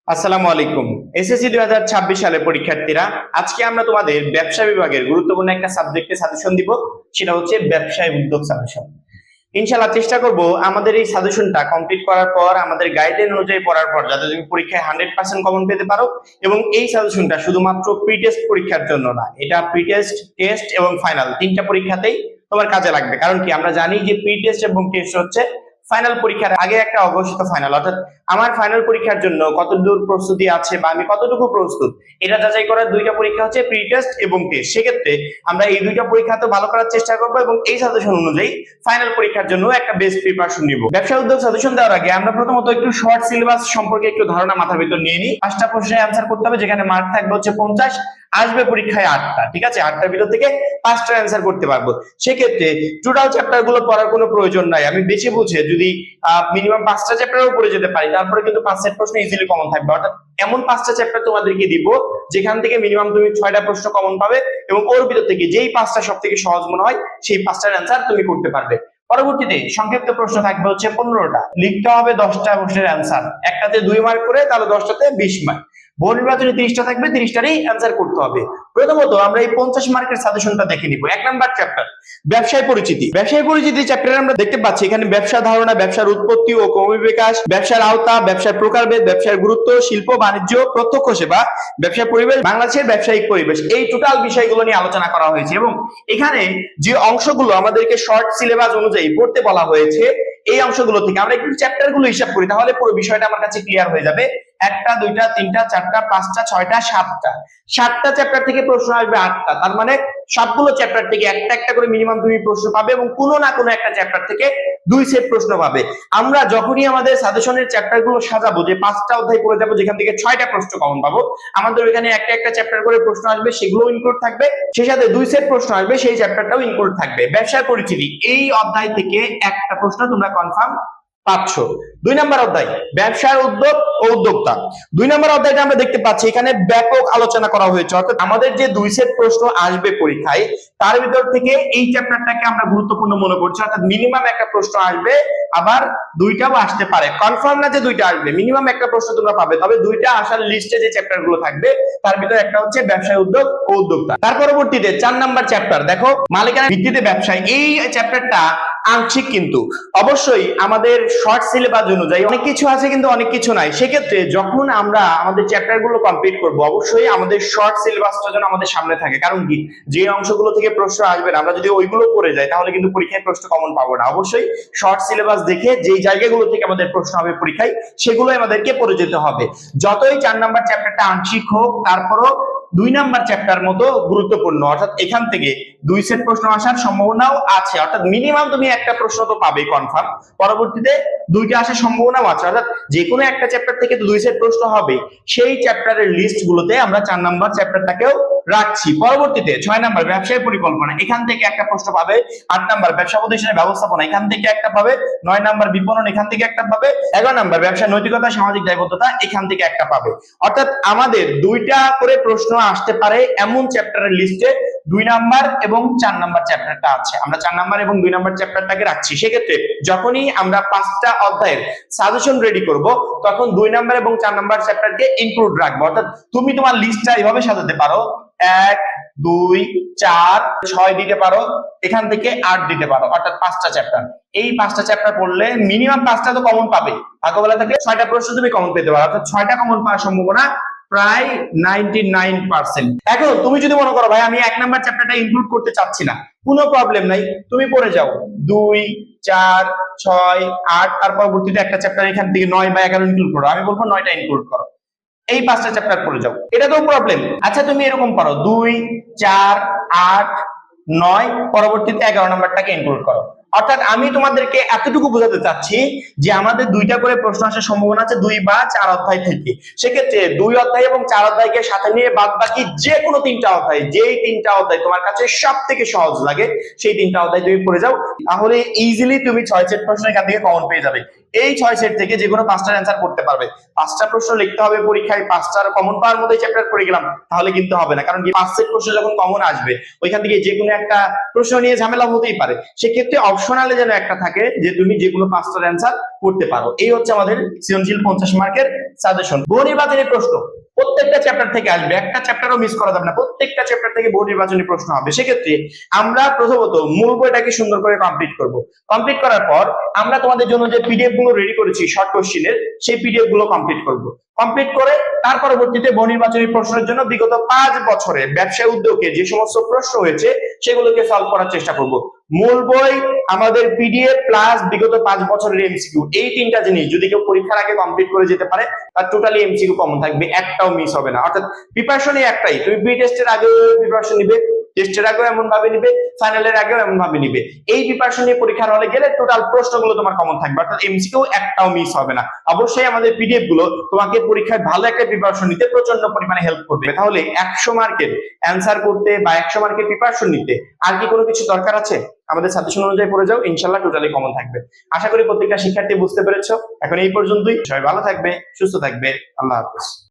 আসসালামু আলাইকুম। এসএসসি 2026 সালের পরীক্ষার্থীরা, আজকে আমরা তোমাদের ব্যবসা বিভাগের গুরুত্বপূর্ণ একটা সাবজেক্টে সাজেশন দিব, সেটা হচ্ছে ব্যবসায় উদ্যোগ সাজেশন। ইনশাআল্লাহ চেষ্টা করব আমাদের এই সাজেশনটা কমপ্লিট করার পর, আমাদের গাইডলাইন অনুযায়ী পড়ার পর যাতে তুমি পরীক্ষায় 100% কমন পেতে পারো। এবং এই সাজেশনটা শুধুমাত্র প্রি টেস্ট পরীক্ষার জন্য না, এটা প্রি টেস্ট, টেস্ট এবং ফাইনাল তিনটা পরীক্ষাতেই তোমার কাজে লাগবে। কারণ কি, আমরা জানি যে প্রি টেস্ট এবং টেস্ট হচ্ছে ফাইনাল পরীক্ষার আগে একটা অঘোষিত ফাইনাল, অর্থাৎ আমার ফাইনাল পরীক্ষার জন্য কতদূর প্রস্তুতি আছে বা আমি কতটুকু প্রস্তুত, এটা যাচাই করার দুইটা পরীক্ষা হচ্ছে প্রি টেস্ট এবং টেস্ট। সেক্ষেত্রে আমরা এই দুইটা পরীক্ষা তো ভালো করার চেষ্টা করবো এবং এই সাজেশন অনুযায়ী ফাইনাল পরীক্ষার জন্য একটা বেস্ট প্রিপারেশন নিব। ব্যবসা উদ্যোগ সাজেশন দেওয়ার আগে আমরা প্রথমত একটু শর্ট সিলেবাস সম্পর্কে একটু ধারণা মাথার ভিতর নিয়ে নিই। 5টা প্রশ্নের অ্যান্সার করতে হবে, যেখানে মার্ক থাকবে হচ্ছে 50, আসবে পরীক্ষায় 8টা। ঠিক আছে, 8টার ভিতর থেকে 5টা অ্যান্সার করতে পারবো। সেক্ষেত্রে টোটাল চ্যাপ্টার গুলো পড়ার কোনো প্রয়োজন নাই। আমি বেশি বুঝে যদি মিনিমাম 5টা চ্যাপ্টারও পড়ে যেতে পারি, তারপরে কিন্তু 5 সেট প্রশ্ন ইজিলি কমন থাকবে। অর্থাৎ এমন 5টা চ্যাপ্টার তোমাদেরকে দিব যেখান থেকে মিনিমাম তুমি 6টা প্রশ্ন কমন পাবে এবং ওর ভিতর থেকে যেই 5টা সব থেকে সহজ মনে হয় সেই 5টার অ্যান্সার তুমি করতে পারবে। পরবর্তীতে সংক্ষিপ্ত প্রশ্ন থাকবে হচ্ছে 15টা, লিখতে হবে 10টা প্রশ্নের অ্যান্সার, একটাতে 2 মার্ক করে, তাহলে 10টাতে 20 মার্ক। বহু নির্বাচনে 30টা থাকবে, 30টারই অ্যান্সার করতে হবে। প্রথমত আমরা এই 50 মার্কের সাজেশনটা দেখে নিব। 1 নাম্বার চ্যাপ্টার ব্যবসায় পরিচিতি। ব্যবসায় পরিচিতি চ্যাপ্টারে আমরা দেখতে পাচ্ছি এখানে ব্যবসা ধারণা, ব্যবসার উৎপত্তি ও ক্রমবিকাশ, ব্যবসার আওতা, ব্যবসার প্রকারভেদ, ব্যবসার গুরুত্ব, শিল্প বাণিজ্য, প্রত্যক্ষ সেবা, ব্যবসার পরিবেশ, বাংলাদেশের ব্যবসায়িক পরিবেশ, এই টোটাল বিষয়গুলো নিয়ে আলোচনা করা হয়েছে। এবং এখানে যে অংশগুলো আমাদেরকে শর্ট সিলেবাস অনুযায়ী পড়তে বলা হয়েছে, এই অংশগুলো থেকে আমরা একটু চ্যাপ্টার গুলো হিসাব করি, তাহলে পুরো বিষয়টা আমার কাছে ক্লিয়ার হয়ে যাবে। 1টা 2টা 3টা 4টা 5টা 6টা 7টা, 7টা চ্যাপ্টার থেকে প্রশ্ন আসবে 8টা। তার মানে সবগুলো চ্যাপ্টার থেকে একটা একটা করে মিনিমাম তুমি প্রশ্ন পাবে এবং কোনো না কোনো একটা চ্যাপ্টার থেকে 2 সেট প্রশ্ন পাবে। আমরা যখনই আমাদের সাজেশনের চ্যাপ্টার গুলো সাজাবো, যে 5টা অধ্যায় পড়ে যাবো যেখান থেকে 6টা প্রশ্ন কমন পাবো, আমাদের এখানে একটা একটা চ্যাপ্টার করে প্রশ্ন আসবে, সেগুলো ইনক্লুড থাকবে, সেই সাথে 2 সেট প্রশ্ন আসবে, সেই চ্যাপ্টারটাও ইনক্লুড থাকবে। ব্যবসার পরিচিতি, এই অধ্যায় থেকে একটা প্রশ্ন তোমরা কনফার্ম পাচ্ছ। 2 নাম্বার অধ্যায় ব্যবসার উদ্যোগ ও উদ্যোক্তা। 2 নাম্বার অধ্যায়টা আমরা দেখতে পাচ্ছি এখানে ব্যাপক আলোচনা করা হয়েছে, অর্থাৎ আমাদের যে 2 সেট প্রশ্ন আসবে পরীক্ষায়, তার ভিতর থেকে এই চ্যাপ্টারটাকে আমরা গুরুত্বপূর্ণ মনে করছি। অর্থাৎ মিনিমাম একটা প্রশ্ন আসবে, আবার 2টাও আসতে পারে, কনফার্ম না যে 2টা আসবে, মিনিমাম একটা প্রশ্ন তোমরা পাবে। তবে 2টা আসার লিস্টে যে চ্যাপ্টার গুলো থাকবে তার ভিতরে একটা হচ্ছে ব্যবসায় উদ্যোগ ও উদ্যোক্তা। তার পরবর্তীতে 4 নাম্বার চ্যাপ্টার দেখো মালিকানা ভিত্তিতে ব্যবসায়। এই চ্যাপ্টারটা আংশিক, কিন্তু অবশ্যই আমাদের শর্ট সিলেবাস অনুযায়ী অনেক কিছু আছে কিন্তু অনেক কিছু নাই। সেক্ষেত্রে যখন আমরা আমাদের চ্যাপ্টার গুলো কমপ্লিট করবো, অবশ্যই আমাদের শর্ট সিলেবাসটা যেন আমাদের সামনে থাকে। কারণ কি, যে অংশগুলো থেকে প্রশ্ন আসবে না, আমরা যদি ওইগুলো পড়ে যাই তাহলে কিন্তু পরীক্ষায় প্রশ্ন কমন পাবো না। অবশ্যই শর্ট সিলেবাস দেখে যেই জায়গাগুলো থেকে আমাদের প্রশ্ন হবে পরীক্ষায়, সেগুলো আমাদেরকে পড়ে যেতে হবে। যতই 4 নাম্বার চ্যাপ্টারটা আংশিক হোক, তারপরও 2 নাম্বার চ্যাপ্টার মতো গুরুত্বপূর্ণ, অর্থাৎ এখান থেকে 2 সেট প্রশ্ন আসার সম্ভাবনাও আছে। অর্থাৎ মিনিমাম তুমি একটা প্রশ্ন তো পাবেই কনফার্ম, পরবর্তীতে 2টা আসার সম্ভাবনাও আছে। অর্থাৎ যে কোনো একটা চ্যাপ্টার থেকে তো 2 সেট প্রশ্ন হবে। সেই চ্যাপ্টারের লিস্ট গুলোতে আমরা 4 নাম্বার চ্যাপ্টারটাকেও রাখছি। পরবর্তীতে 6 নাম্বার ব্যবসায় পরিকল্পনা, এখান থেকে একটা প্রশ্ন পাবে। 8 নাম্বার ব্যবসা প্রতিষ্ঠানের ব্যবস্থাপনা, এখান থেকে একটা পাবে। 9 নাম্বার বিপণন, এখান থেকে একটা পাবে। 11 নাম্বার ব্যবসা নৈতিকতা সামাজিক দায়বদ্ধতা, এখান থেকে একটা পাবে। অর্থাৎ আমাদের 2টা করে প্রশ্ন আসতে পারে এমন চ্যাপ্টারের লিস্টে 2 নাম্বার এবং 4 নাম্বার চ্যাপ্টারটা আছে। আমরা 4 নাম্বার এবং 2 নাম্বার চ্যাপ্টারটাকে রাখছি। সেক্ষেত্রে যখনই আমরা 5টা অধ্যায়ের সাজেশন রেডি করব, তখন 2 নাম্বার এবং 4 নাম্বার চ্যাপ্টারকে ইনক্লুড রাখবো। অর্থাৎ তুমি তোমার লিস্টটা এইভাবে সাজাতে পারো, 1 2 4 6 দিতে পারো, এখান থেকে 8 দিতে পারো, অর্থাৎ 5টা চ্যাপ্টার। এই 5টা চ্যাপ্টার পড়লে মিনিমাম 5টা তো কমন পাবে, ভাগ্যবেলা থাকলে 6টা প্রশ্ন তুমি কমন পেতে পারো। অর্থাৎ 6টা কমন পাওয়ার সম্ভাবনা প্রায় 99%। এখন তুমি যদি মনে করো ভাই আমি 1 নাম্বার চ্যাপ্টারটা ইনক্লুড করতে চাচ্ছি না, কোনো প্রবলেম নাই, তুমি পড়ে যাও 2 4 6 8, তার পরবর্তীতে একটা চ্যাপ্টার এখান থেকে 9 বা 11 ইনক্লুড করো। আমি বলবো 9টা ইনক্লুড করো, এই 5টা চ্যাপ্টার পড়ে যাও, এটা তো প্রবলেম। আচ্ছা তুমি এরকম পারো 2 4 8 9, পরবর্তীতে 11 নাম্বারটাকে ইনক্লুড করো। অর্থাৎ আমি তোমাদেরকে এতটুকু বোঝাতে চাচ্ছি যে আমাদের 2টা করে প্রশ্ন আসার সম্ভাবনা আছে 2 বা 4 অধ্যায় থেকে। সেক্ষেত্রে 2 অধ্যায় এবং 4 অধ্যায়কে সাথে নিয়ে বাদ বাকি যে কোনো 3টা অধ্যায়, যেই 3টা অধ্যায় তোমার কাছে সব থেকে সহজ লাগে, সেই 3টা অধ্যায় তুমি পড়ে যাও, তাহলে ইজিলি তুমি 6 সেট প্রশ্ন এখান থেকে কমন পেয়ে যাবে। এই 6 সেট থেকে যে কোনো 5টার অ্যান্সার করতে পারবে। 5টা প্রশ্ন লিখতে হবে পরীক্ষায়, 5টার কমন পাওয়ার মধ্যে চ্যাপ্টার পড়ে গেলাম তাহলে কিন্তু হবে না। কারণ কি, 5 সেট প্রশ্ন যখন কমন আসবে, ওইখান থেকে যে কোনো একটা প্রশ্ন নিয়ে ঝামেলা হতেই পারে। সেক্ষেত্রে অপশনালে যেন একটা থাকে যে তুমি যে কোনো 5টার অ্যান্সার করতে পারো। এই হচ্ছে আমাদের সৃজনশীল 50 মার্কের সাজেশন। বহু নির্বাচনী প্রশ্ন প্রত্যেকটা চ্যাপ্টার থেকে আসবে, একটা চ্যাপ্টারও মিস করা যাবে না, প্রত্যেকটা চ্যাপ্টার থেকে বহু নির্বাচনী প্রশ্ন হবে। সেক্ষেত্রে আমরা প্রথমত মূল বইটাকে সুন্দর করে কমপ্লিট করব। কমপ্লিট করার পর আমরা তোমাদের জন্য যে পিডিএফ গুলো রেডি করেছি শর্ট কোশ্চেনের, সেই পিডিএফ গুলো কমপ্লিট করব। কমপ্লিট করে তার পরবর্তীতে বহু নির্বাচনী প্রশ্নের জন্য বিগত 5 বছরে ব্যবসায় উদ্যোগে যে সমস্ত প্রশ্ন হয়েছে সেগুলোকে সলভ করার চেষ্টা করব। মূল বই, আমাদের পিডিএফ প্লাস বিগত 5 বছরের এমসিকিউ, এই তিনটা জিনিস যদি কেউ পরীক্ষার আগে কমপ্লিট করে যেতে পারে তার টোটালি এমসিকিউ কমন থাকবে, একটাও মিস হবে না। অর্থাৎ প্রিপারেশনই একটাই, তুমি প্রি টেস্টের আগে প্রিপারেশন নিবে, টেস্টের আগেও এমন ভাবে নিবে, ফাইনালের আগেও এমন ভাবে নিবে। এই প্রিপারেশন নিয়ে পরীক্ষার হলে গেলে টোটাল প্রশ্নগুলো তোমার কমন থাকবে, অর্থাৎ এমসিকিউ একটাও মিস হবে না। অবশ্যই আমাদের পিডিএফ গুলো তোমাকে পরীক্ষায় ভালো একটা প্রিপারেশন নিতে প্রচন্ড পরিমাণে হেল্প করবে। তাহলে 100 মার্কের অ্যানসার করতে বা 100 মার্কের প্রিপারেশন নিতে আর কি কোনো কিছু দরকার আছে? আমাদের সাজেশন অনুযায়ী পড়ে যাও, ইনশাআল্লাহ টোটালি কমন থাকবে। আশা করি প্রত্যেকটা শিক্ষার্থী বুঝতে পেরেছো। এখন এই পর্যন্তই, সবাই ভালো থাকবে, সুস্থ থাকবে, আল্লাহ হাফেজ।